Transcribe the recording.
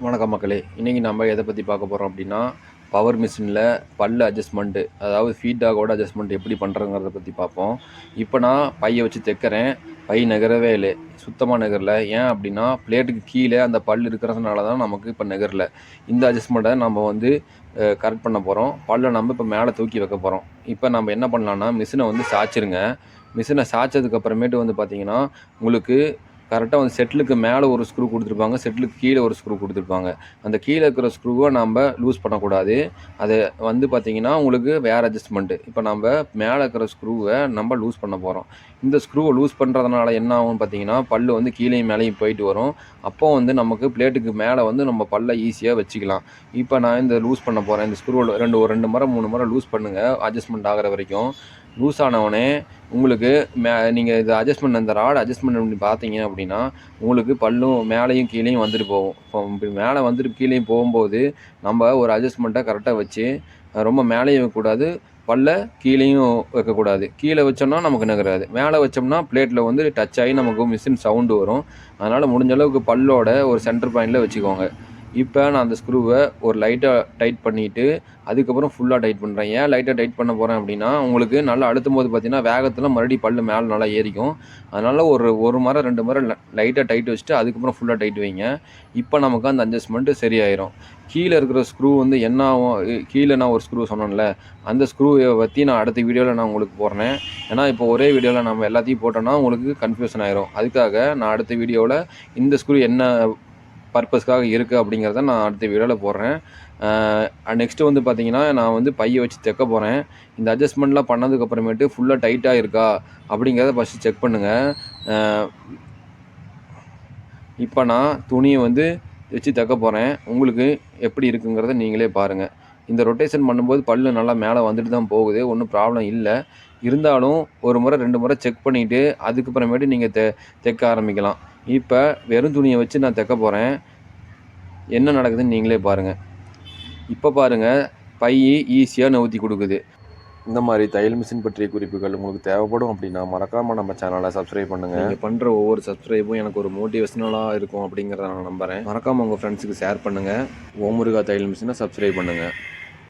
வணக்கம் மக்களே. இன்றைக்கி நம்ம எதை பற்றி பார்க்க போகிறோம் அப்படின்னா, பவர் மிஷினில் பல்லு அட்ஜஸ்ட்மெண்ட்டு, அதாவது ஃபீட்பேக்கோட அட்ஜஸ்ட்மெண்ட் எப்படி பண்ணுறங்கிறத பற்றி பார்ப்போம். இப்போ நான் பையை வச்சு தைக்கிறேன். பை நகரவே இல்லை, சுத்தமாக நகரல. ஏன் அப்படின்னா, பிளேட்டுக்கு கீழே அந்த பல் இருக்கிறதுனால தான் நமக்கு இப்போ நகரல. இந்த அட்ஜஸ்ட்மெண்ட்டை நம்ம வந்து கரெக்ட் பண்ண போகிறோம். பல்லை நம்ம இப்போ மேலே தூக்கி வைக்க போகிறோம். இப்போ நம்ம என்ன பண்ணலான்னா, மிஷினை வந்து சாய்ச்சிருங்க. மிஷினை சாய்ச்சதுக்கப்புறமேட்டு வந்து பார்த்திங்கன்னா, உங்களுக்கு கரெக்டாக வந்து செட்டிலுக்கு மேலே ஒரு ஸ்க்ரூ கொடுத்துருப்பாங்க, செட்டிலுக்கு கீழே ஒரு ஸ்க்ரூ கொடுத்துருப்பாங்க. அந்த கீழே இருக்கிற ஸ்க்ரூவை நம்ம லூஸ் பண்ணக்கூடாது. அது வந்து பார்த்திங்கன்னா உங்களுக்கு வேறு அட்ஜஸ்ட்மெண்ட்டு. இப்போ நம்ம மேலே இருக்கிற ஸ்க்ரூவை நம்ம லூஸ் பண்ண போகிறோம். இந்த ஸ்க்ரூவை லூஸ் பண்ணுறதுனால என்ன ஆகும்னு பார்த்தீங்கன்னா, பல் வந்து கீழேயும் மேலேயும் போயிட்டு வரும். அப்போ வந்து நமக்கு பிளேட்டுக்கு மேலே வந்து நம்ம பல்லை ஈஸியாக வச்சுக்கலாம். இப்போ நான் இந்த லூஸ் பண்ண போகிறேன். இந்த ஸ்க்ரூவை ஒரு 2 முறை 3 முறை லூஸ் பண்ணுங்கள், அட்ஜஸ்ட்மெண்ட் ஆகிற வரைக்கும். லூஸ் ஆனவுடனே உங்களுக்கு நீங்கள் இது அட்ஜஸ்ட்மெண்ட், இந்த ராட் அட்ஜஸ்ட்மெண்ட் பண்ணி பார்த்தீங்க அப்படின்னா, உங்களுக்கு பல்லும் மேலேயும் கீழேயும் வந்துட்டு போகும். இப்போ மேலே வந்துட்டு கீழேயும் போகும்போது நம்ம ஒரு அட்ஜஸ்ட்மெண்ட்டை கரெக்டாக வச்சு, ரொம்ப மேலேயும் வைக்கக்கூடாது, பல்ல கீழேயும் வைக்கக்கூடாது. கீழே வச்சோம்னா நமக்கு நகராது, மேலே வச்சோம்னா பிளேட்டில் வந்து டச் ஆகி நமக்கு மிஷின் சவுண்டு வரும். அதனால் முடிஞ்ச அளவுக்கு பல்லோட ஒரு சென்டர் பாயிண்டில் வச்சுக்கோங்க. இப்போ நான் அந்த ஸ்க்ரூவை ஒரு லைட்டாக டைட் பண்ணிவிட்டு அதுக்கப்புறம் ஃபுல்லாக டைட் பண்ணுறேன். ஏன் லைட்டாக டைட் பண்ண போகிறேன் அப்படின்னா, உங்களுக்கு நல்லா அழுத்தும் போது பார்த்தீங்கன்னா வேகத்தில் மறுபடியும் பல் மேலே நல்லா ஏறிக்கும். அதனால் ஒரு முறை 2 முறை லைட்டாக டைட் வச்சுட்டு அதுக்கப்புறம் ஃபுல்லாக டைட் வைங்க. இப்போ நமக்கு அந்த அட்ஜஸ்ட்மெண்ட்டு சரியாயிரும். கீழே இருக்கிற ஸ்க்ரூ வந்து என்ன ஆகும், கீழே நான் ஒரு ஸ்க்ரூ சொன்னேன்ல, அந்த ஸ்க்ரூவை பற்றி நான் அடுத்த வீடியோவில் நான் உங்களுக்கு போடுறேன். ஏன்னா இப்போ ஒரே வீடியோவில் நம்ம எல்லாத்தையும் போட்டோன்னா உங்களுக்கு கன்ஃபியூஷன் ஆயிரும். அதுக்காக நான் அடுத்த வீடியோவில் இந்த ஸ்க்ரூ என்ன பர்பஸ்க்காக இருக்குது அப்படிங்கிறத நான் அடுத்த வீடியோவில் போடுறேன். நெக்ஸ்ட்டு வந்து பார்த்தீங்கன்னா, நான் வந்து பையை வச்சு தைக்க போகிறேன். இந்த அட்ஜஸ்ட்மெண்ட்லாம் பண்ணதுக்கப்புறமேட்டு ஃபுல்லாக டைட்டாக இருக்கா அப்படிங்கிறத ஃபஸ்ட்டு செக் பண்ணுங்கள். இப்போ நான் துணியை வந்து வச்சு தைக்க போகிறேன். உங்களுக்கு எப்படி இருக்குங்கிறத நீங்களே பாருங்கள். இந்த ரொட்டேஷன் பண்ணும்போது பல்லு நல்லா மேலே வந்துட்டு தான் போகுது, ஒன்றும் ப்ராப்ளம் இல்லை. இருந்தாலும் ஒரு முறை 2 முறை செக் பண்ணிவிட்டு அதுக்கப்புறமேட்டு நீங்கள் தைக்க ஆரம்பிக்கலாம். இப்போ வெறும் துணியை வச்சு நான் தைக்க போகிறேன். என்ன நடக்குதுன்னு நீங்களே பாருங்கள். இப்போ பாருங்கள், பை ஈஸியாக நவுத்தி கொடுக்குது. இந்த மாதிரி தையல் மிஷின் பற்றிய குறிப்புகள் உங்களுக்கு தேவைப்படும் அப்படின்னா மறக்காமல் நம்ம சேனலை சப்ஸ்கிரைப் பண்ணுங்கள். நீங்கள் பண்ணுற ஒவ்வொரு சப்ஸ்கிரைபும் எனக்கு ஒரு மோட்டிவேஷனலாக இருக்கும் அப்படிங்கிறத நான் நம்புகிறேன். மறக்காமல் உங்கள் ஃப்ரெண்ட்ஸுக்கு ஷேர் பண்ணுங்கள். ஓமுருகா தையல் மிஷினை சப்ஸ்கிரைப் பண்ணுங்கள்.